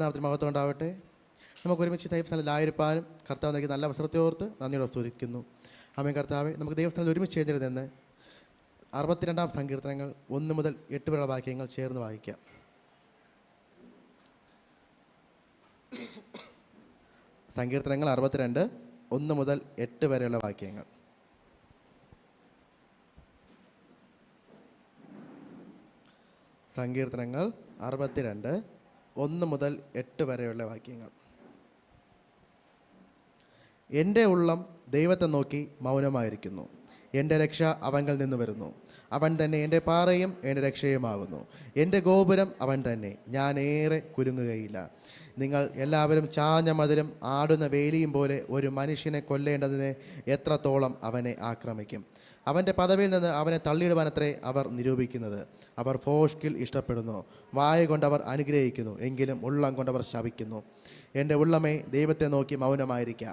നാമത്തിന് മഹത്വം ഉണ്ടാവട്ടെ. നമുക്ക് ഒരുമിച്ച് ദൈവസ്ഥാനത്തിലായിരിക്കാനും കർത്താവ് നൽകി നല്ല അവസരത്തെ ഓർത്ത് നന്ദിയോടെ സ്തുതിക്കുന്നു. ആമേൻ. കർത്താവെ, നമുക്ക് ദൈവസ്ഥാനത്തിൽ ഒരുമിച്ച് ചേർന്നിരുന്ന് 62-ാം സങ്കീർത്തനങ്ങൾ 1 മുതൽ 8 വരെയുള്ള വാക്യങ്ങൾ ചേർന്ന് വായിക്കാം. സങ്കീർത്തനങ്ങൾ 62, 1 മുതൽ 8 വരെയുള്ള വാക്യങ്ങൾ. സങ്കീർത്തനങ്ങൾ 62, 1 മുതൽ 8 വരെയുള്ള വാക്യങ്ങൾ. എൻ്റെ ഉള്ളം ദൈവത്തെ നോക്കി മൗനമായിരിക്കുന്നു. എൻ്റെ രക്ഷ അവങ്കൽ നിന്ന് വരുന്നു. അവൻ തന്നെ എൻ്റെ പാറയും എൻ്റെ രക്ഷയുമാകുന്നു. എൻ്റെ ഗോപുരം അവൻ തന്നെ, ഞാൻ ഏറെ കുലുങ്ങുകയില്ല. നിങ്ങൾ എല്ലാവരും ചാഞ്ഞ മതിലും ആടുന്ന വേലിയും പോലെ ഒരു മനുഷ്യനെ കൊല്ലേണ്ടതിന് എത്രത്തോളം അവനെ ആക്രമിക്കും. അവൻ്റെ പദവിയിൽ നിന്ന് അവനെ തള്ളിയിടുവാനത്രേ അവർ നിരൂപിക്കുന്നത്. അവർ ഫോഷ്കിൽ ഇഷ്ടപ്പെടുന്നു, വായ കൊണ്ടവർ അനുഗ്രഹിക്കുന്നു, എങ്കിലും ഉള്ളം കൊണ്ടവർ ശപിക്കുന്നു. എൻ്റെ ഉള്ളമേ, ദൈവത്തെ നോക്കി മൗനമായിരിക്കുക.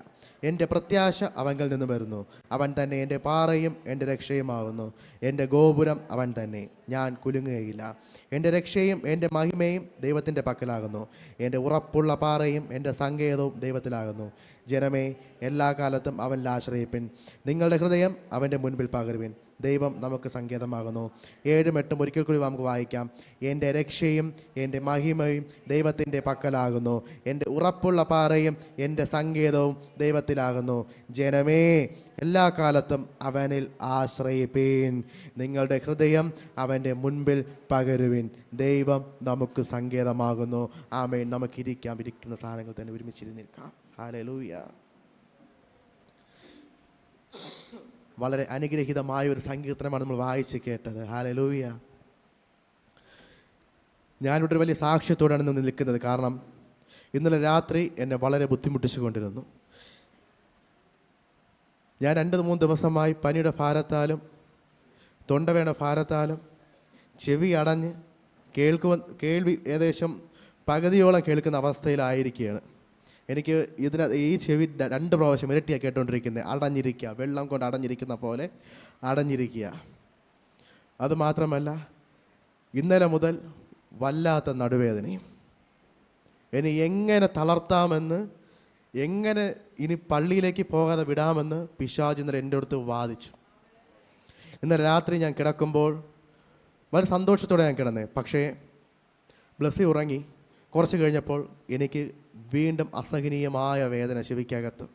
എൻ്റെ പ്രത്യാശ അവങ്കൽ നിന്ന് വരുന്നു. അവൻ തന്നെ എൻ്റെ പാറയും എൻ്റെ രക്ഷയുമാകുന്നു. എൻ്റെ ഗോപുരം അവൻ തന്നെ, ഞാൻ കുലുങ്ങുകയില്ല. എൻ്റെ രക്ഷയും എൻ്റെ മഹിമയും ദൈവത്തിൻ്റെ പക്കലാകുന്നു. എൻ്റെ ഉറപ്പുള്ള പാറയും എൻ്റെ സങ്കേതവും ദൈവത്തിലാകുന്നു. ജനമേ, എല്ലാ കാലത്തും അവനിൽ ആശ്രയിപ്പിൻ. നിങ്ങളുടെ ഹൃദയം അവൻ്റെ മുൻപിൽ പകരുവിൻ. ദൈവം നമുക്ക് സങ്കേതമാകുന്നു. 7ഉം 8ഉം ഒരിക്കൽ കൂടി നമുക്ക് വായിക്കാം. എൻ്റെ രക്ഷയും എൻ്റെ മഹിമയും ദൈവത്തിൻ്റെ പക്കലാകുന്നു. എൻ്റെ ഉറപ്പുള്ള പാറയും എൻ്റെ സങ്കേതവും ദൈവത്തിലാകുന്നു. ജനമേ, എല്ലാ കാലത്തും അവനിൽ ആശ്രയിപ്പീൻ. നിങ്ങളുടെ ഹൃദയം അവൻ്റെ മുൻപിൽ പകരുവിൻ. ദൈവം നമുക്ക് സങ്കേതമാകുന്നു. ആമേൻ. നമുക്കിരിക്കാം. ഇരിക്കുന്ന സാധനങ്ങൾ തന്നെ ഒരുമിച്ചിരുന്നിരിക്കാം. ഹല്ലേലൂയ. വളരെ അനുഗ്രഹീതമായ ഒരു സങ്കീർത്തനമാണ് നമ്മൾ വായിച്ച് കേട്ടത്. ഹല്ലേലൂയ. ഞാനിവിടെ ഒരു വലിയ സാക്ഷ്യത്തോടാണ് ഇന്ന് നിൽക്കുന്നത്. കാരണം ഇന്നലെ രാത്രി എന്നെ വളരെ ബുദ്ധിമുട്ടിച്ചു കൊണ്ടിരുന്നു. ഞാൻ 2-3 ദിവസമായി പനിയുടെ ഭാരത്താലും തൊണ്ടവേദന ഭാരത്താലും ചെവി അടഞ്ഞ് കേൾവി ഏകദേശം പകുതിയോളം കേൾക്കുന്ന അവസ്ഥയിലായിരിക്കുകയാണ്. എനിക്ക് ഈ ചെവി 2 പ്രാവശ്യം ഇരട്ടിയാണ് കേട്ടുകൊണ്ടിരിക്കുന്നത്. അടഞ്ഞിരിക്കുക, വെള്ളം കൊണ്ട് അടഞ്ഞിരിക്കുന്ന പോലെ അടഞ്ഞിരിക്കുക. അതുമാത്രമല്ല, ഇന്നലെ മുതൽ വല്ലാത്ത നടുവേദനയും. ഇനി എങ്ങനെ തളർത്താമെന്ന്, എങ്ങനെ ഇനി പള്ളിയിലേക്ക് പോകാതെ വിടാമെന്ന് പിശാച് ഇന്നലെ എൻ്റെ അടുത്ത് വാദിച്ചു. ഇന്നലെ രാത്രി ഞാൻ കിടക്കുമ്പോൾ വളരെ സന്തോഷത്തോടെ ഞാൻ കിടന്നേ. പക്ഷേ ബ്ലസ്സി ഉറങ്ങി. കുറച്ച് കഴിഞ്ഞപ്പോൾ എനിക്ക് വീണ്ടും അസഹനീയമായ വേദന ചെവിക്കകത്ത്.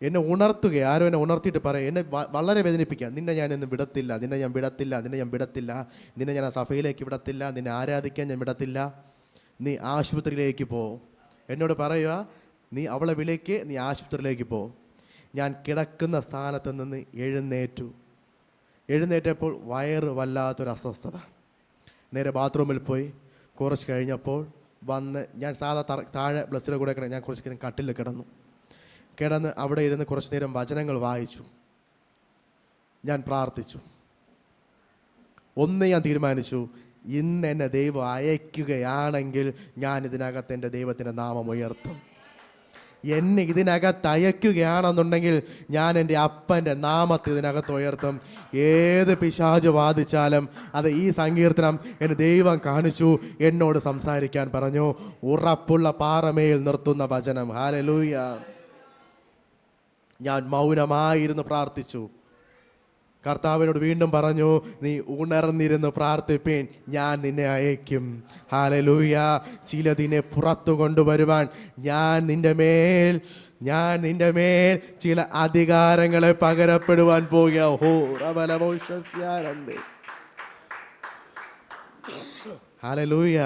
എന്നെ ഉണർത്തുക, ആരും എന്നെ ഉണർത്തിയിട്ട് പറയും, എന്നെ വളരെ വേദനിപ്പിക്കുക. നിന്നെ ഞാൻ ഇന്ന് വിടത്തില്ല, നിന്നെ ഞാൻ വിടത്തില്ല, നിന്നെ ഞാൻ ആ സഭയിലേക്ക് വിടത്തില്ല, നിന്നെ ആരാധിക്കാൻ ഞാൻ വിടത്തില്ല, നീ ആശുപത്രിയിലേക്ക് പോ. എന്നോട് പറയുക, നീ അവളെ വിളിക്ക്, നീ ആശുപത്രിയിലേക്ക് പോ. ഞാൻ കിടക്കുന്ന സ്ഥാനത്ത് നിന്ന് എഴുന്നേറ്റപ്പോൾ വയറ് വല്ലാത്തൊരു അസ്വസ്ഥത. നേരെ ബാത്റൂമിൽ പോയി. കുറച്ച് കഴിഞ്ഞപ്പോൾ വന്ന് ഞാൻ താഴെ ബ്ലസ്സിലെ കൂടെ ഞാൻ കുറച്ച് നേരം കട്ടിൽ കിടന്ന് അവിടെ ഇരുന്ന് കുറച്ച് നേരം വചനങ്ങൾ വായിച്ചു. ഞാൻ പ്രാർത്ഥിച്ചു. ഞാൻ തീരുമാനിച്ചു, ഇന്ന് എന്നെ ദൈവം അയക്കുകയാണെങ്കിൽ ഞാൻ ഇതിനകത്ത് എൻ്റെ ദൈവത്തിൻ്റെ നാമം ഉയർത്തും. എന്നെ ഇതിനകത്ത് അയക്കുകയാണെന്നുണ്ടെങ്കിൽ ഞാൻ എൻ്റെ അപ്പൻ്റെ നാമത്തെ ഇതിനകത്ത് ഉയർത്തും. ഏത് പിശാച് വാദിച്ചാലും അത് ഈ സങ്കീർത്തനം എന്നെ ദൈവം കാണിച്ചു, എന്നോട് സംസാരിക്കാൻ പറഞ്ഞു. ഉറപ്പുള്ള പാറമേൽ നിർത്തുന്ന വചനം. ഹല്ലേലൂയ. ഞാൻ മൗനമായിരുന്നു പ്രാർത്ഥിച്ചു. കർത്താവിനോട് വീണ്ടും പറഞ്ഞു, നീ ഉണർന്നിരുന്ന് പ്രാർത്ഥിപ്പീൻ, ഞാൻ നിന്നെ അയക്കും. ഹല്ലേലൂയ. ചിലതിനെ പുറത്തു കൊണ്ടുവരുവാൻ ഞാൻ നിന്റെ മേൽ ചില അധികാരങ്ങളെ പകരപ്പെടുവാൻ പോകുക. ഹല്ലേലൂയ.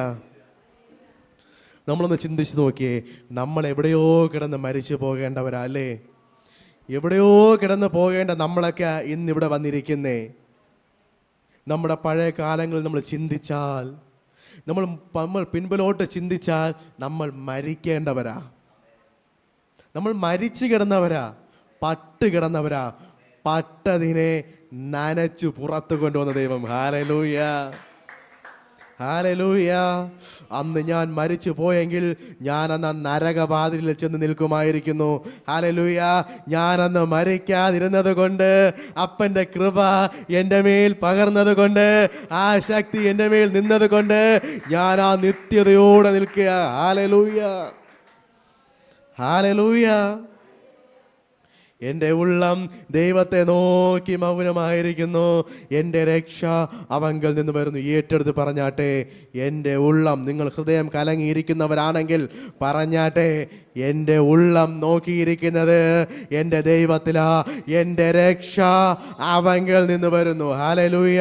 നമ്മളൊന്ന് ചിന്തിച്ച് നോക്കിയേ. നമ്മൾ എവിടെയോ കിടന്ന് മരിച്ചു പോകേണ്ടവരാ അല്ലേ? എവിടെയോ കിടന്ന് പോകേണ്ട നമ്മളൊക്കെ ഇന്നിവിടെ വന്നിരിക്കുന്നേ. നമ്മുടെ പഴയ കാലങ്ങളിൽ നമ്മൾ ചിന്തിച്ചാൽ, നമ്മൾ പിൻപിലോട്ട് ചിന്തിച്ചാൽ നമ്മൾ മരിക്കേണ്ടവരാ. നമ്മൾ മരിച്ചു കിടന്നവരാ, പട്ട് കിടന്നവരാ. പട്ടതിനെ നനച്ചു പുറത്തു കൊണ്ടുവന്ന ദൈവം. ഹല്ലേലൂയ. ഹല്ലേലൂയ. അന്ന് ഞാൻ മരിച്ചു പോയെങ്കിൽ ഞാൻ അന്ന് നരകവാതിലിൽ ചെന്ന് നിൽക്കുമായിരിക്കുന്നു. ഹല്ലേലൂയ. ഞാൻ അന്ന് മരിക്കാതിരുന്നത് കൊണ്ട്, അപ്പൻ്റെ കൃപ എൻ്റെ മേൽ പകർന്നത് കൊണ്ട്, ആ ശക്തി എൻ്റെ മേൽ നിന്നത് കൊണ്ട് ഞാൻ ആ നിത്യതയോടെ നിൽക്കുക. ഹല്ലേലൂയ. ഹല്ലേലൂയ. എൻ്റെ ഉള്ളം ദൈവത്തെ നോക്കി മൗനമായിരിക്കുന്നു. എൻ്റെ രക്ഷ അവങ്കൽ നിന്ന് വരുന്നു. ഏറ്റെടുത്ത് പറഞ്ഞാട്ടെ, എൻ്റെ ഉള്ളം. നിങ്ങൾ ഹൃദയം കലങ്ങിയിരിക്കുന്നവരാണെങ്കിൽ പറഞ്ഞാട്ടെ, എൻ്റെ ഉള്ളം നോക്കിയിരിക്കുന്നത് എൻ്റെ ദൈവത്തിലാ. എൻ്റെ രക്ഷ അവങ്കൽ നിന്ന് വരുന്നു. ഹല്ലേലൂയ.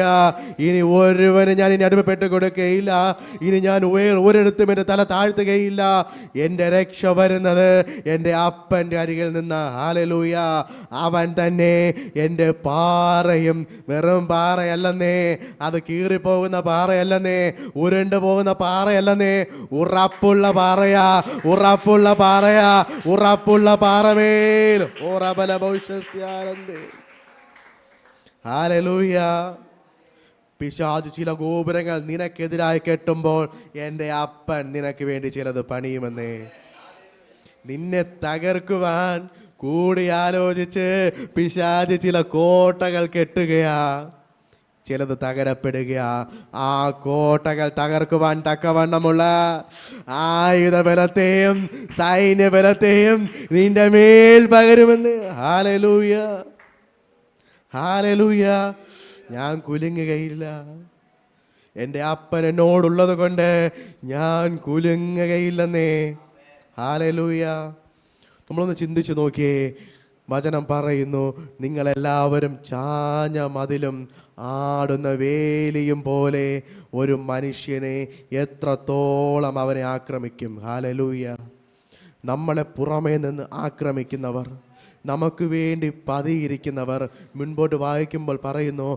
ഇനി ഒരുവന് ഞാൻ ഇനി അടിമപ്പെട്ട് കൊടുക്കുകയില്ല. ഇനി ഞാൻ ഒരിടത്തും എൻ്റെ തല താഴ്ത്തുകയില്ല. എൻ്റെ രക്ഷ വരുന്നത് എൻ്റെ അപ്പൻ്റെ അരികിൽ നിന്ന്. ഹല്ലേലൂയ. അവൻ തന്നെ എൻ്റെ പാറയും. വെറും പാറയല്ലെന്നേ, അത് കീറിപ്പോകുന്ന പാറയല്ലെന്നേ, ഉരുണ്ടു പോകുന്ന പാറയല്ലെന്നേ, ഉറപ്പുള്ള പാറയാ. ഉറപ്പുള്ള പാറയാ. ഉറപ്പുള്ള പാറമേൽ ഓറബല ഭവിഷ്യസ്യാനന്ദേ. ഹല്ലേലൂയ. പിശാച് ചില ഗോപുരങ്ങൾ നിനക്കെതിരായി കെട്ടുമ്പോൾ എൻ്റെ അപ്പൻ നിനക്ക് വേണ്ടി ചിലത് പണിയുമെന്നേ. നിന്നെ തകർക്കുവാൻ കൂടി ആലോചിച്ച് പിശാച് ചില കോട്ടകൾ കെട്ടുകയാ. ചിലത് തകരപ്പെടുകയാ. ആ കോട്ടകൾ തകർക്കുവാൻ തക്കവണ്ണമുള്ള ആയുധബലത്തെയും സൈന്യബലത്തെയും നിന്റെ മേൽ പകരുമെന്ന്. ഹല്ലേലൂയ. ഹല്ലേലൂയ. ഞാൻ കുലുങ്ങുകയില്ല. എൻ്റെ അപ്പൻ എന്നോടുള്ളത് കൊണ്ട് ഞാൻ കുലുങ്ങുകയില്ലെന്നേ. ഹല്ലേലൂയ. നമ്മളൊന്ന് ചിന്തിച്ച് നോക്കിയേ. വചനം പറയുന്നു, നിങ്ങളെല്ലാവരും ചാഞ്ഞ മതിലും ആടുന്ന വേലിയും പോലെ ഒരു മനുഷ്യനെ എത്രത്തോളം അവനെ ആക്രമിക്കും. ഹല്ലേലൂയ. നമ്മളെ പുറമേ നിന്ന് ആക്രമിക്കുന്നവർ, നമുക്ക് വേണ്ടി പതിയിരിക്കുന്നവർ, മുൻപോട്ട് വായിക്കുമ്പോൾ പറയുന്നു,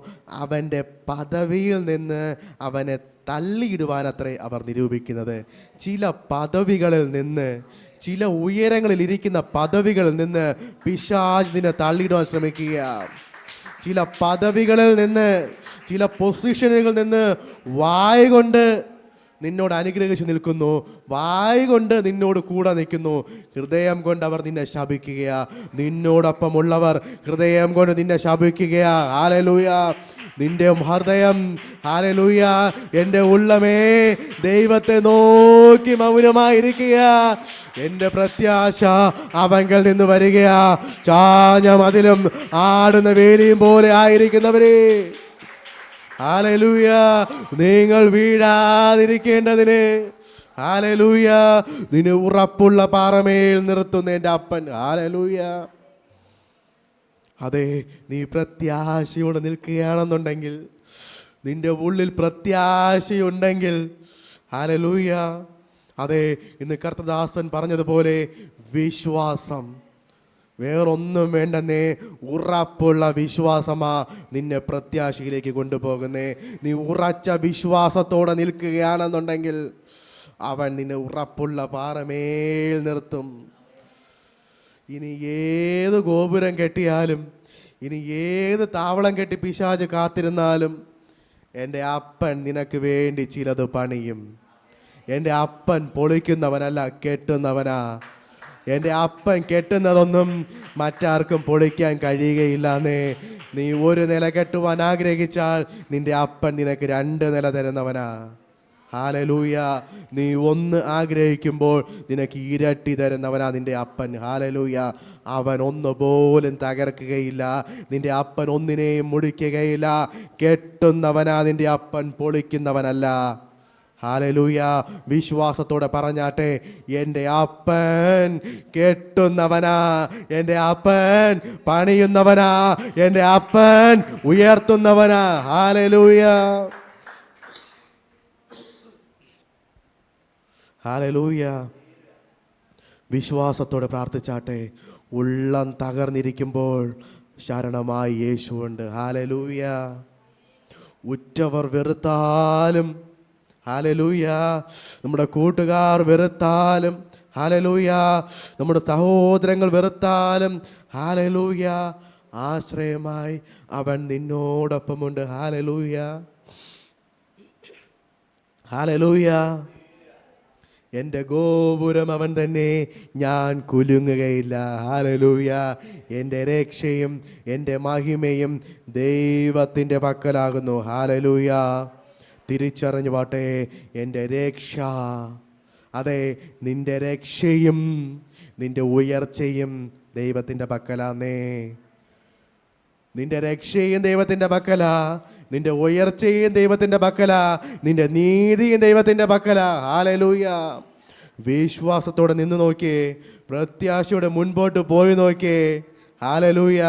അവൻ്റെ പദവിയിൽ നിന്ന് അവനെ തള്ളിയിടുവാനത്രേ അവർ നിരൂപിക്കുന്നത്. ചില പദവികളിൽ നിന്ന്, ചില ഉയരങ്ങളിൽ ഇരിക്കുന്ന പദവികളിൽ നിന്ന് പിശാച് നിന്നെ തള്ളിയിടുവാൻ ശ്രമിക്കുക. ചില പദവികളിൽ നിന്ന്, ചില പൊസിഷനുകളിൽ നിന്ന് വായ കൊണ്ട് നിന്നോട് അനുഗ്രഹിച്ച് നിൽക്കുന്നു. വായ കൊണ്ട് നിന്നോട് കൂടെ നിൽക്കുന്നു. ഹൃദയം കൊണ്ട് അവർ നിന്നെ ശപിക്കുകയാ. നിന്നോടൊപ്പമുള്ളവർ ഹൃദയം കൊണ്ട് നിന്നെ ശപിക്കുകയാ. ഹല്ലേലൂയ. നിന്റെ ഹൃദയം, ഹല്ലേലൂയ, എൻ്റെ ഉള്ളമേ ദൈവത്തെ നോക്കി മൗനമായിരിക്കുക. എൻ്റെ പ്രത്യാശ അവങ്കൽ നിന്ന് വരികയാ. ചാഞ്ഞ മതിലും ആടുന്ന വേലിയും പോലെ ആയിരിക്കുന്നവരെ, ഹല്ലേലൂയ, നിങ്ങൾ വീഴാതിരിക്കേണ്ടതിന്, ഹല്ലേലൂയ, നിന്നെ ഉറപ്പുള്ള പാറമേൽ നിർത്തുന്ന എൻ്റെ അപ്പൻ. ഹല്ലേലൂയ. അതെ, നീ പ്രത്യാശയോടെ നിൽക്കുകയാണെന്നുണ്ടെങ്കിൽ, നിന്റെ ഉള്ളിൽ പ്രത്യാശയുണ്ടെങ്കിൽ, ഹല്ലേലൂയ, അതെ, ഇന്ന് കർത്തദാസൻ പറഞ്ഞതുപോലെ വിശ്വാസം, വേറൊന്നും വേണ്ടെന്നേ, ഉറപ്പുള്ള വിശ്വാസമാ നിന്നെ പ്രത്യാശയിലേക്ക് കൊണ്ടുപോകുന്നേ. നീ ഉറച്ച വിശ്വാസത്തോടെ നിൽക്കുകയാണെന്നുണ്ടെങ്കിൽ അവൻ നിന്നെ ഉറപ്പുള്ള പാറമേൽ നിർത്തും. ഇനി ഏത് ഗോപുരം കെട്ടിയാലും, ഇനി ഏത് താവളം കെട്ടി പിശാച് കാത്തിരുന്നാലും, എൻ്റെ അപ്പൻ നിനക്ക് വേണ്ടി ചിലത് പണിയും. എൻ്റെ അപ്പൻ പൊളിക്കുന്നവനല്ല, കെട്ടുന്നവനാ. എൻ്റെ അപ്പൻ കെട്ടുന്നതൊന്നും മറ്റാർക്കും പൊളിക്കാൻ കഴിയുകയില്ലെന്നേ. നീ ഒരു നില കെട്ടുവാൻ ആഗ്രഹിച്ചാൽ നിന്റെ അപ്പൻ നിനക്ക് 2 നില തരുന്നവനാ. ഹല്ലേലൂയ. നീ ഒന്ന് ആഗ്രഹിക്കുമ്പോൾ നിനക്ക് ഇരട്ടി തരുന്നവനാ നിന്റെ അപ്പൻ. ഹല്ലേലൂയ. അവൻ ഒന്നുപോലും തകർക്കുകയില്ല. നിന്റെ അപ്പൻ ഒന്നിനെയും മുടിക്കുകയില്ല. കെട്ടുന്നവനാ നിന്റെ അപ്പൻ, പൊളിക്കുന്നവനല്ല. ഹല്ലേലൂയ. വിശ്വാസത്തോടെ പറഞ്ഞാട്ടെ, എൻ്റെ അപ്പൻ കെട്ടുന്നവനാ, എൻ്റെ അപ്പൻ പണിയുന്നവനാ, എൻ്റെ അപ്പൻ ഉയർത്തുന്നവനാ. ഹല്ലേലൂയ. ഹല്ലേലൂയ. വിശ്വാസത്തോടെ പ്രാർത്ഥിച്ചാട്ടെ. ഉള്ളം തകർന്നിരിക്കുമ്പോൾ ശരണമായി യേശുവുണ്ട്. ഹല്ലേലൂയ. ഉറ്റവർ വെറുത്താലും, ഹല്ലേലൂയ, നമ്മുടെ കൂട്ടുകാർ വെറുത്താലും, ഹല്ലേലൂയ, നമ്മുടെ സഹോദരങ്ങൾ വെറുത്താലും, ഹല്ലേലൂയ, ആശ്രയമായി അവൻ നിന്നോടൊപ്പമുണ്ട്. ഹല്ലേലൂയ. ഹല്ലേലൂയ. എൻ്റെ ഗോപുരം അവൻ തന്നെ, ഞാൻ കുലുങ്ങുകയില്ല. ഹല്ലേലൂയ. എൻ്റെ രക്ഷയും എൻ്റെ മഹിമയും ദൈവത്തിൻ്റെ പക്കലാകുന്നു. ഹല്ലേലൂയ. തിരിച്ചറിഞ്ഞു പാട്ടെ, എൻ്റെ രക്ഷ, അതെ, നിന്റെ രക്ഷയും നിന്റെ ഉയർച്ചയും ദൈവത്തിൻ്റെ പക്കലാന്നേ. നിന്റെ രക്ഷയും ദൈവത്തിൻ്റെ പക്കലാ, നിന്റെ ഉയർച്ചയും ദൈവത്തിൻ്റെ പക്കലാ, നിന്റെ നീതിയും ദൈവത്തിൻ്റെ പക്കലാ. ഹല്ലേലൂയ. വിശ്വാസത്തോടെ നിന്ന് നോക്കിയേ, പ്രത്യാശയോടെ മുൻപോട്ട് പോയി നോക്കിയേ. ഹല്ലേലൂയ.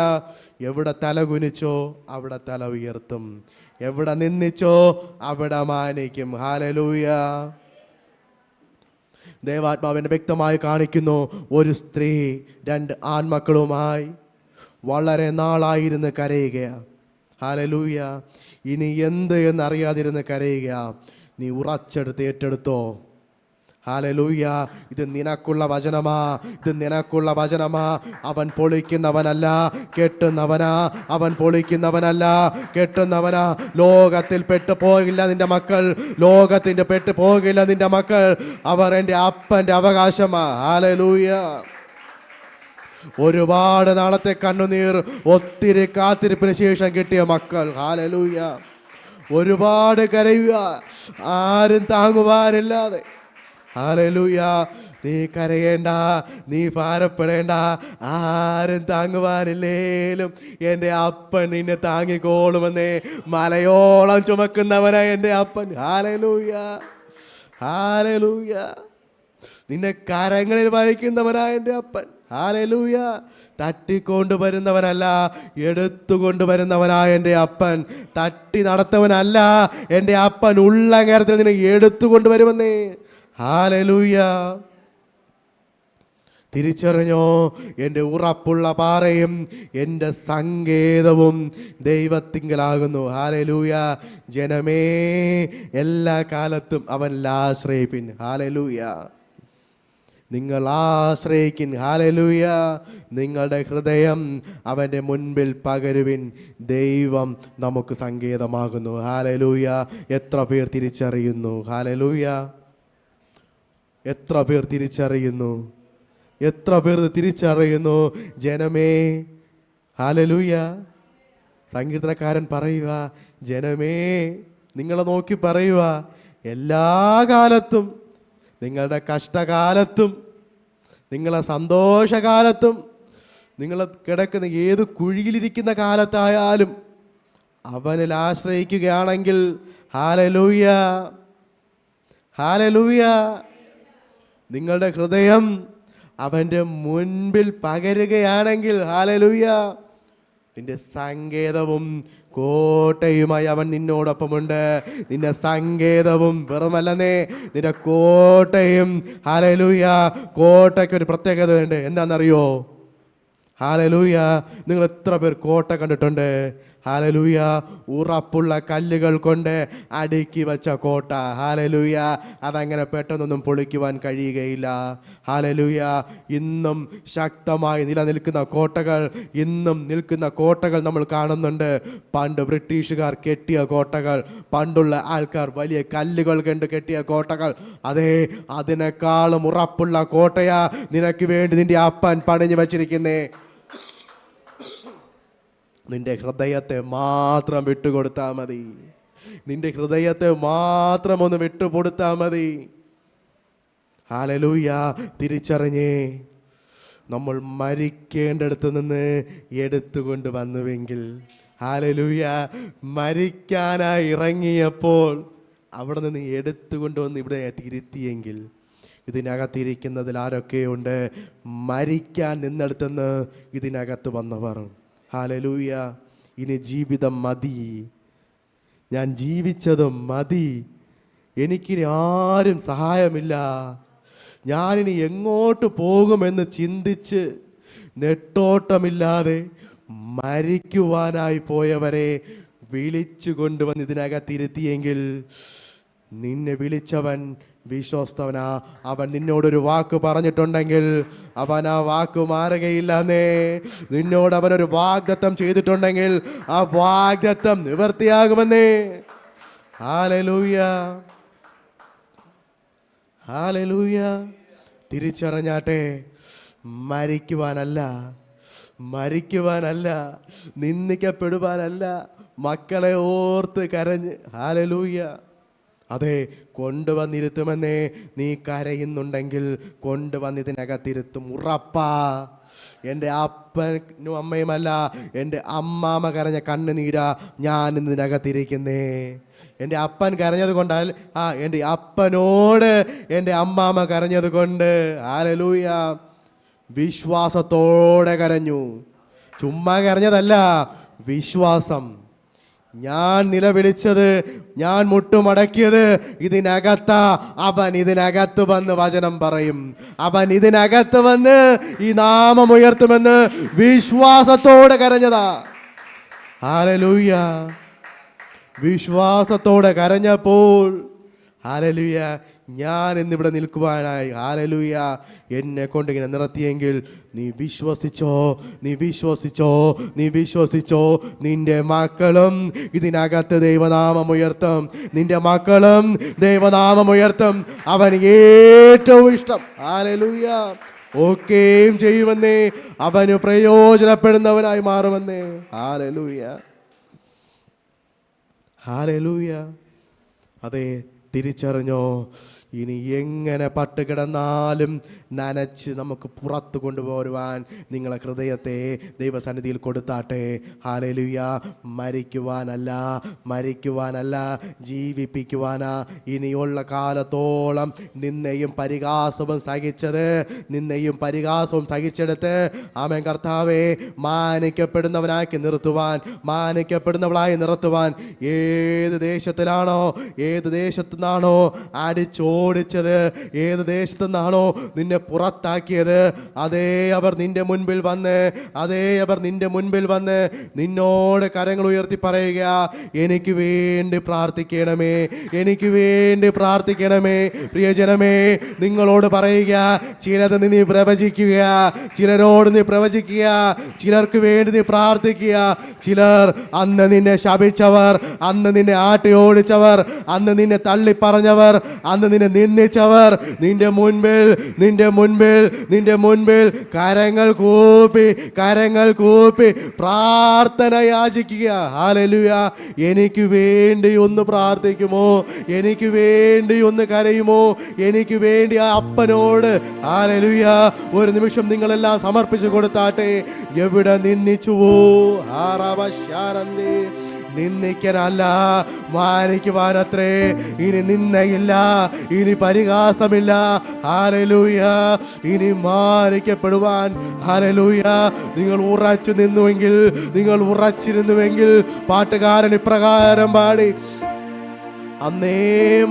എവിടെ തല കുനിച്ചോ അവിടെ തല ഉയർത്തും, എവിടെ നിന്നിച്ചോ അവിടെ മാനിക്കും. ഹല്ലേലൂയ. ദൈവാത്മാവിനെ വ്യക്തമായി കാണിക്കുന്നു. ഒരു സ്ത്രീ 2 ആൺമക്കളുമായി വളരെ നാളായിരുന്ന് കരയുകയാണ്. ഹല്ലേലൂയ. ഇനി എന്ത് എന്നറിയാതിരുന്ന് കരയുക. നീ ഉറച്ചെടുത്ത് ഏറ്റെടുത്തോ. ഹല്ലേലൂയ. ഇത് നിനക്കുള്ള വചനമാ, ഇത് നിനക്കുള്ള വചനമാ. അവൻ പൊളിക്കുന്നവനല്ല, കെട്ടുന്നവനാ. അവൻ പൊളിക്കുന്നവനല്ല, കെട്ടുന്നവനാ. ലോകത്തിൽ പെട്ടു പോകില്ല നിന്റെ മക്കൾ, ലോകത്തിൻ്റെ പെട്ടു പോകില്ല നിന്റെ മക്കൾ. അവർ എൻ്റെ അപ്പൻ്റെ അവകാശമാ. ഹല്ലേലൂയ. ഒരുപാട് നാളത്തെ കണ്ണുനീർ, ഒത്തിരി കാത്തിരിപ്പിന് ശേഷം കിട്ടിയ മക്കൾ. ഹല്ലേലൂയ. ഒരുപാട് കരയുക, ആരും താങ്ങുവാനില്ലാതെ. ഹല്ലേലൂയ. നീ കരയേണ്ട, നീ ഭാരപ്പെടേണ്ട. ആരും താങ്ങുവാനില്ലേലും എൻ്റെ അപ്പൻ നിന്നെ താങ്ങിക്കോളുമെന്നേ. മലയോളം ചുമക്കുന്നവനാ എൻ്റെ അപ്പൻ. ഹല്ലേലൂയ. ഹല്ലേലൂയ. നിന്നെ കരങ്ങളിൽ വഹിക്കുന്നവനാ എൻ്റെ അപ്പൻ. ഹല്ലേലൂയ. തട്ടിക്കൊണ്ടുവരുന്നവനല്ല, എടുത്തുകൊണ്ടുവരുന്നവനായ എൻ്റെ അപ്പൻ. തട്ടി നടത്തവനല്ല എൻ്റെ അപ്പൻ. ഉള്ള നേരത്തിൽ നിന്നെ എടുത്തുകൊണ്ടുവരുമെന്നേ. ഹല്ലേലൂയ. തിരിച്ചറിഞ്ഞോ, എൻ്റെ ഉറപ്പുള്ള പാറയും എൻ്റെ സങ്കേതവും ദൈവത്തിങ്കലാകുന്നു. ഹല്ലേലൂയ. ജനമേ, എല്ലാ കാലത്തും അവനിൽ ആശ്രയിപ്പിൻ. ഹല്ലേലൂയ. നിങ്ങൾ ആശ്രയിക്കിൻ. ഹല്ലേലൂയ. നിങ്ങളുടെ ഹൃദയം അവൻ്റെ മുൻപിൽ പകരുവിൻ. ദൈവം നമുക്ക് സങ്കേതമാകുന്നു. ഹല്ലേലൂയ. എത്ര പേർ തിരിച്ചറിയുന്നു? ഹല്ലേലൂയ. എത്ര പേർ തിരിച്ചറിയുന്നു? എത്ര പേർ തിരിച്ചറിയുന്നു? ജനമേ, ഹല്ലേലൂയ. സങ്കീർത്തനക്കാരൻ പറയുക, ജനമേ, നിങ്ങളെ നോക്കി പറയുക, എല്ലാ കാലത്തും, നിങ്ങളുടെ കഷ്ടകാലത്തും നിങ്ങളെ സന്തോഷകാലത്തും നിങ്ങൾ കിടക്കുന്ന ഏത് കുഴിയിലിരിക്കുന്ന കാലത്തായാലും അവനിൽ ആശ്രയിക്കുകയാണെങ്കിൽ, ഹല്ലേലൂയ, ഹല്ലേലൂയ, നിങ്ങളുടെ ഹൃദയം അവൻ്റെ മുൻപിൽ പകരുകയാണെങ്കിൽ, ഹല്ലേലൂയ, നിന്റെ സങ്കേതവും കോട്ടയുമായി അവൻ നിന്നോടൊപ്പമുണ്ട്. നിന്റെ സങ്കേതവും വെറുമല്ലെന്നേ, നിന്റെ കോട്ടയും. ഹല്ലേലൂയ. കോട്ടയ്ക്ക് ഒരു പ്രത്യേകത ഉണ്ട്. എന്താണെന്നറിയോ? ഹല്ലേലൂയ. നിങ്ങൾ എത്ര പേർ കോട്ട കണ്ടിട്ടുണ്ട്? ഹല്ലേലൂയ. ഉറപ്പുള്ള കല്ലുകൾ കൊണ്ട് അടുക്കി വെച്ച കോട്ട. ഹല്ലേലൂയ. അതങ്ങനെ പെട്ടെന്നൊന്നും പൊളിക്കുവാൻ കഴിയുകയില്ല. ഹല്ലേലൂയ. ഇന്നും ശക്തമായി നിലനിൽക്കുന്ന കോട്ടകൾ, ഇന്നും നിൽക്കുന്ന കോട്ടകൾ നമ്മൾ കാണുന്നുണ്ട്. പണ്ട് ബ്രിട്ടീഷുകാർ കെട്ടിയ കോട്ടകൾ, പണ്ടുള്ള ആൾക്കാർ വലിയ കല്ലുകൾ കൊണ്ട് കെട്ടിയ കോട്ടകൾ, അതേ, അതിനേക്കാളും ഉറപ്പുള്ള കോട്ടയാ നിനക്ക് വേണ്ടി നിന്റെ അപ്പൻ പണിഞ്ഞു വച്ചിരിക്കുന്നേ. നിന്റെ ഹൃദയത്തെ മാത്രം വിട്ടുകൊടുത്താൽ മതി. നിന്റെ ഹൃദയത്തെ മാത്രം ഒന്ന് വിട്ടുകൊടുത്താൽ മതി. ഹല്ലേലൂയ. തിരിച്ചറിഞ്ഞേ, നമ്മൾ മരിക്കേണ്ടടുത്ത് നിന്ന് എടുത്തുകൊണ്ട് വന്നുവെങ്കിൽ, ഹല്ലേലൂയ, മരിക്കാനായി ഇറങ്ങിയപ്പോൾ അവിടെ നിന്ന് എടുത്തുകൊണ്ട് വന്ന് ഇവിടെ തിരുത്തിയെങ്കിൽ, ഇതിനകത്തിരിക്കുന്നതിൽ ആരൊക്കെയുണ്ട്? മരിക്കാൻ നിന്നെടുത്തുനിന്ന് ഇതിനകത്ത് വന്നവർ. ഹല്ലേലൂയ. ഇനി ജീവിതം മതി, ഞാൻ ജീവിച്ചത് മതി, എനിക്കിനി ആരും സഹായമില്ല, ഞാനിനി എങ്ങോട്ട് പോകുമെന്ന് ചിന്തിച്ച് നെട്ടോട്ടമില്ലാതെ മരിക്കുവാനായി പോയവരെ വിളിച്ചു കൊണ്ടുവന്ന് ഇതിനകത്തിരുത്തിയെങ്കിൽ, നിന്നെ വിളിച്ചവൻ വിശ്വസ്തവനാ. അവൻ നിന്നോടൊരു വാക്ക് പറഞ്ഞിട്ടുണ്ടെങ്കിൽ അവൻ ആ വാക്ക് മാറുകയില്ലെന്നേ. നിന്നോട് അവനൊരു വാഗ്ദത്തം ചെയ്തിട്ടുണ്ടെങ്കിൽ ആ വാഗ്ദത്തം നിവൃത്തിയാകുമെന്നേ. ഹല്ലേലൂയ. ഹല്ലേലൂയ. തിരിച്ചറിഞ്ഞാട്ടെ, മരിക്കുവാനല്ല, മരിക്കുവാനല്ല, നിന്ദിക്കപ്പെടുവാനല്ല, മക്കളെ ഓർത്ത് കരഞ്ഞ്. ഹല്ലേലൂയ. അതെ, കൊണ്ടുവന്നിരുത്തുമെന്നേ. നീ കരയുന്നുണ്ടെങ്കിൽ കൊണ്ടുവന്നിതിനകത്തിരുത്തും, ഉറപ്പാ. എൻ്റെ അപ്പനും അമ്മയുമല്ല, എൻ്റെ അമ്മാമ്മ കരഞ്ഞ കണ്ണുനീരാ ഞാൻ ഇതിനകത്തിരിക്കുന്നേ. എൻ്റെ അപ്പൻ കരഞ്ഞത് കൊണ്ടാൽ എൻ്റെ അപ്പനോട് എൻ്റെ അമ്മാമ്മ കരഞ്ഞത് കൊണ്ട്. ഹല്ലേലൂയ. വിശ്വാസത്തോടെ കരഞ്ഞു, ചുമ്മാ കരഞ്ഞതല്ല, വിശ്വാസം. ഞാൻ നിലവിളിച്ചത്, ഞാൻ മുട്ടുമടക്കിയത് ഇതിനകത്താ. അവൻ ഇതിനകത്ത് വന്ന് വചനം പറയും, അവൻ ഇതിനകത്ത് വന്ന് ഈ നാമം ഉയർത്തുമെന്ന് വിശ്വാസത്തോടെ കരഞ്ഞതാ. ഹല്ലേലൂയ. വിശ്വാസത്തോടെ കരഞ്ഞപ്പോൾ, ഹല്ലേലൂയ, ഞാൻ ഇന്നിവിടെ നിൽക്കുവാനായി. ഹല്ലേലൂയ. എന്നെ കൊണ്ട് ഇങ്ങനെ നിർത്തിയെങ്കിൽ നീ വിശ്വസിച്ചോ, നീ വിശ്വസിച്ചോ, നീ വിശ്വസിച്ചോ. നിന്റെ മക്കളും ഇതിനകത്ത് ദൈവനാമം ഉയർത്തും, നിന്റെ മക്കളും ദൈവനാമം ഉയർത്തും. അവൻ ഏറ്റവും ഇഷ്ടം, ഹല്ലേലൂയ, ഒക്കെയും ചെയ്യുമെന്നേ. അവന് പ്രയോജനപ്പെടുന്നവനായി മാറുമെന്നേ. ഹല്ലേലൂയ. ഹല്ലേലൂയ. അതെ, തിരിച്ചറിഞ്ഞോ, ഇനി എങ്ങനെ പട്ടുകിടന്നാലും നനച്ച് നമുക്ക് പുറത്ത് കൊണ്ടുപോരുവാൻ നിങ്ങളെ ഹൃദയത്തെ ദൈവസന്നിധിയിൽ കൊടുത്താട്ടെ. ഹല്ലേലൂയ. മരിക്കുവാനല്ല, മരിക്കുവാനല്ല, ജീവിപ്പിക്കുവാനാ. ഇനിയുള്ള കാലത്തോളം നിന്നെയും പരിഹാസവും സഹിച്ചത്, നിന്നെയും പരിഹാസവും സഹിച്ചെടുത്ത്, ആമേൻ കർത്താവേ, മാനിക്കപ്പെടുന്നവനാക്കി നിർത്തുവാൻ, മാനിക്കപ്പെടുന്നവളായി നിർത്തുവാൻ. ഏത് ദേശത്തിലാണോ, ഏത് ദേശത്തു നിന്നാണോ അടിച്ചോടിച്ചത്, ഏത് ദേശത്തു നിന്നാണോ നിന്നെ പുറത്താക്കിയത്, അതേ അവർ നിന്റെ മുൻപിൽ വന്ന്, അതേ അവർ നിന്റെ മുൻപിൽ വന്ന് നിന്നോട് കരങ്ങൾ ഉയർത്തി പറയുക, എനിക്ക് വേണ്ടി പ്രാർത്ഥിക്കണമേ, എനിക്ക് വേണ്ടി പ്രാർത്ഥിക്കണമേ. പ്രിയജനമേ, നിങ്ങളോട് പറയുക, ചിലത് നീ പ്രവചിക്കുക, ചിലരോട് നീ പ്രവചിക്കുക, ചിലർക്ക് വേണ്ടി നീ പ്രാർത്ഥിക്കുക. ചിലർ അന്ന് നിന്നെ ശപിച്ചവർ, അന്ന് നിന്നെ ആട്ടി ഓടിച്ചവർ, അന്ന് നിന്നെ തള്ളിപ്പറഞ്ഞവർ, അന്ന് നിന്നെ നിന്ദിച്ചവർ നിന്റെ മുൻപിൽ, നിന്റെ മുൻപിൽ, നിന്റെ മുൻപിൽ കരങ്ങൾ കൂപ്പി, കരങ്ങൾ കൂപ്പി പ്രാർത്ഥന യാചിക്കുക. ഹല്ലേലൂയ. എനിക്ക് വേണ്ടി ഒന്ന് പ്രാർത്ഥിക്കുമോ, എനിക്ക് വേണ്ടി ഒന്ന് കരയുമോ, എനിക്ക് വേണ്ടി ആ അപ്പനോട്, ഹല്ലേലൂയ, ഒരു നിമിഷം നിങ്ങളെല്ലാം സമർപ്പിച്ചു കൊടുത്താട്ടെ. എവിടെ നിന്ദിച്ചുവോ, നിന്ദിക്കാനല്ല, മാനിക്കുവാനത്രേ. ഇനി നിന്നയില്ല, ഇനി പരിഹാസമില്ല. ഹല്ലേലൂയ. ഇനി മാനിക്കപ്പെടുവാൻ. ഹല്ലേലൂയ. നിങ്ങൾ ഉറച്ചു നിന്നുവെങ്കിൽ, നിങ്ങൾ ഉറച്ചിരുന്നുവെങ്കിൽ പാട്ടുകാരൻ ഇപ്രകാരം പാടി, അന്നേ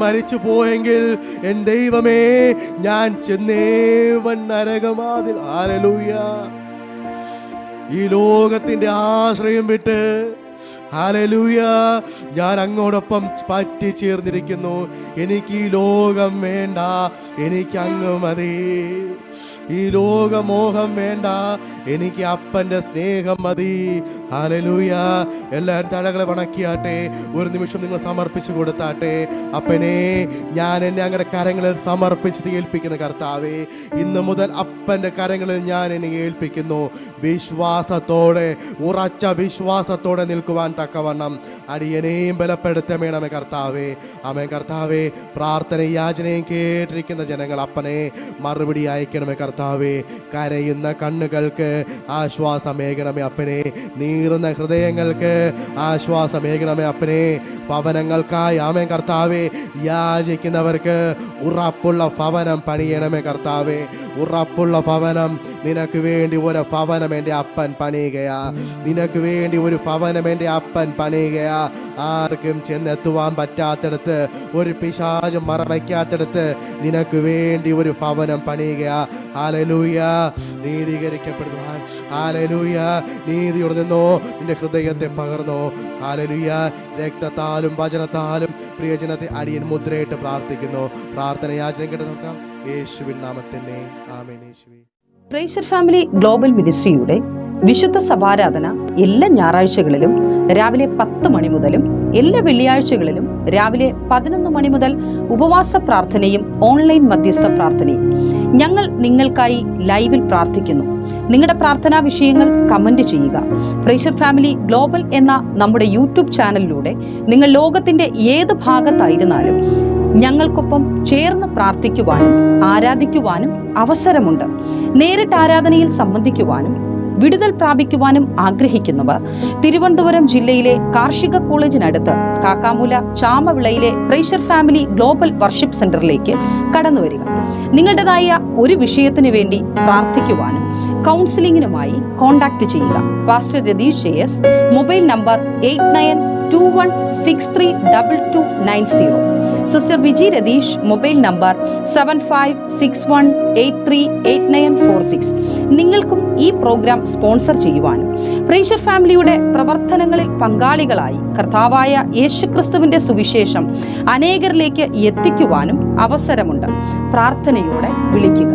മരിച്ചു പോയെങ്കിൽ എൻ ദൈവമേ ഞാൻ ചെന്നേവൻ നരകമാതിൽ. ഹല്ലേലൂയ. ഈ ലോകത്തിന്റെ ആശ്രയം വിട്ട്, ഹല്ലേലൂയ, ഞാൻ അങ്ങോടൊപ്പം പറ്റി ചേർന്നിരിക്കുന്നു. എനിക്ക് ഈ ലോകം വേണ്ട, എനിക്ക് അങ്ങ് മതി. ഈ ലോകമോഹം വേണ്ട, എനിക്ക് അപ്പൻ്റെ സ്നേഹം മതി. ഹല്ലേലൂയ. എല്ലാവരും തലകളെ വണക്കിയാട്ടെ. ഒരു നിമിഷം നിങ്ങൾ സമർപ്പിച്ചു കൊടുത്താട്ടെ. അപ്പനെ, ഞാൻ എന്നെ അങ്ങയുടെ കരങ്ങളിൽ സമർപ്പിച്ച് ഏൽപ്പിക്കുന്ന കർത്താവേ, ഇന്ന് മുതൽ അപ്പൻ്റെ കരങ്ങളിൽ ഞാൻ എന്നെ ഏൽപ്പിക്കുന്നു. വിശ്വാസത്തോടെ, ഉറച്ച വിശ്വാസത്തോടെ നിൽക്കുവാൻ തക്കവണ്ണം അടിയനെയും ബലപ്പെടുത്തണമേ കർത്താവേ. ആമേൻ കർത്താവേ. പ്രാർത്ഥനയും യാചനയും കേട്ടിരിക്കുന്ന ജനങ്ങൾ അപ്പനെ മറുപടി അയക്കണമേ കർത്താവേ. കരയുന്ന കണ്ണുകൾക്ക് ആശ്വാസമേകണമേ അപ്പനെ. നീറുന്ന ഹൃദയങ്ങൾക്ക് ആശ്വാസമേകണമേ അപ്പനെ. ഭവനങ്ങൾക്കായി ആമേൻ കർത്താവേ യാചിക്കുന്നവർക്ക് ഉറപ്പുള്ള ഭവനം പണിയണമേ കർത്താവേ. ഉറപ്പുള്ള ഭവനം, നിനക്ക് വേണ്ടി ഒരു ഭവനം എൻ്റെ അപ്പൻ പണിയുകയാ. നിനക്ക് വേണ്ടി ഒരു ഭവനം എൻ്റെ അപ്പൻ പണിയുകയാ. ആർക്കും ചെന്നെത്തുവാൻ പറ്റാത്തടത്ത്, ഒരു പിശാചും മറവയ്ക്കാത്തടത്ത് നിനക്ക് വേണ്ടി ഒരു ഭവനം പണിയുകയാ. ഹല്ലേലൂയ. നീതീകരിക്കപ്പെടുവാൻ, ഹല്ലേലൂയ, നീതിയോടെ നിന്നോ, നിന്റെ ഹൃദയത്തെ പകർന്നോ. ഹല്ലേലൂയ. രക്തത്താലും വചനത്താലും പ്രിയജനത്തെ അടിയൻ മുദ്രയിട്ട് പ്രാർത്ഥിക്കുന്നു. പ്രാർത്ഥന യാചന കേട്ട് നോക്കാം. യേശുവിൻ നാമത്തിൽ ആമേൻ. യേശുവേ. പ്രൈസർ ഫാമിലി ഗ്ലോബൽ മിനിസ്ട്രിയുടെ വിശുദ്ധ സഭാരാധന എല്ലാ ഞായറാഴ്ചകളിലും രാവിലെ 10 മണി മുതലും എല്ലാ വെള്ളിയാഴ്ചകളിലും രാവിലെ 11 മണി മുതൽ ഉപവാസ പ്രാർത്ഥനയും ഓൺലൈൻ മധ്യസ്ഥ പ്രാർത്ഥനയും. ഞങ്ങൾ നിങ്ങൾക്കായി ലൈവിൽ പ്രാർത്ഥിക്കുന്നു. നിങ്ങളുടെ പ്രാർത്ഥനാ വിഷയങ്ങൾ കമന്റ് ചെയ്യുക. പ്രൈസർ ഫാമിലി ഗ്ലോബൽ എന്ന നമ്മുടെ യൂട്യൂബ് ചാനലിലൂടെ നിങ്ങൾ ലോകത്തിന്റെ ഏത് ഭാഗത്തായിരുന്നാലും ഞങ്ങൾക്കൊപ്പം ചേർന്ന് പ്രാർത്ഥിക്കുവാനും ആരാധിക്കുവാനും അവസരമുണ്ട്. നേരിട്ട് ആരാധനയിൽ സംബന്ധിക്കുവാനും വിടുതൽ പ്രാപിക്കുവാനും ആഗ്രഹിക്കുന്നവർ തിരുവനന്തപുരം ജില്ലയിലെ കാർഷിക കോളേജിനടുത്ത് കാക്കാമൂല ചാമവിളയിലെ പ്രൈസർ ഫാമിലി ഗ്ലോബൽ വർഷിപ്പ് സെന്ററിലേക്ക് കടന്നു വരിക. നിങ്ങളുടേതായ ഒരു വിഷയത്തിന് വേണ്ടി പ്രാർത്ഥിക്കുവാനും കൗൺസിലിംഗിനുമായി കോൺടാക്ട് ചെയ്യുക. Pastor Ratheesh JS, mobile number 8921632290. Sister Viji Ratheesh, mobile number 7561838946. നിങ്ങൾക്കും ഈ പ്രോഗ്രാം സ്പോൺസർ ചെയ്യുവാനും പ്രൈസർ ഫാമിലിയുടെ പ്രവർത്തനങ്ങളിൽ പങ്കാളികളായി കർത്താവായ യേശുക്രിസ്തുവിന്റെ സുവിശേഷം അനേകരിലേക്ക് എത്തിക്കുവാനും അവസരമുണ്ട്. പ്രാർത്ഥനയോടെ വിളിക്കുക.